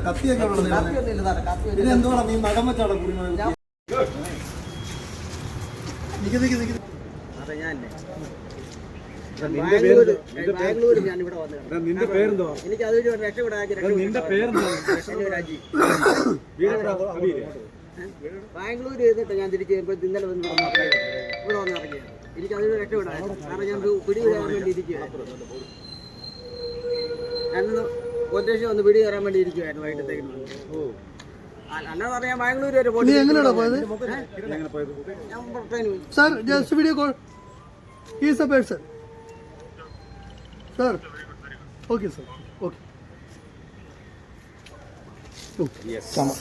കത്തിയൊക്കെ എന്തുവാണ് നീ നഖം വെച്ചാണ് ബാംഗ്ലൂർ ഞാൻ ഇവിടെ വന്നത്. നിന്റെ പേരെന്തോ? എനിക്ക് അതൊരു നിന്റെ പേരെന്തോ? ബാംഗ്ലൂർ ചെയ്തിട്ട് ഞാൻ തിരിച്ച് ഇന്നലെ വന്ന് ഇവിടെ വന്ന് ഇറങ്ങിയത്. എനിക്ക് അതൊരു രക്ഷപ്പെടാൻ കാരണം ഞാൻ പിടിവരാൻ വേണ്ടി ഇരിക്കുകയായിരുന്നു. ഞാനൊന്ന് ഒറ്റ ഒന്ന് പിടി കയറാൻ വേണ്ടി ഇരിക്കുവായിരുന്നു വൈകിട്ടത്തേക്ക്. അല്ലാതെ പറയാൻ ബാംഗ്ലൂർ വരെ പോയി. Sir, just video call. He is a person. Sir. Okay, sir. Okay. Yes. Come on.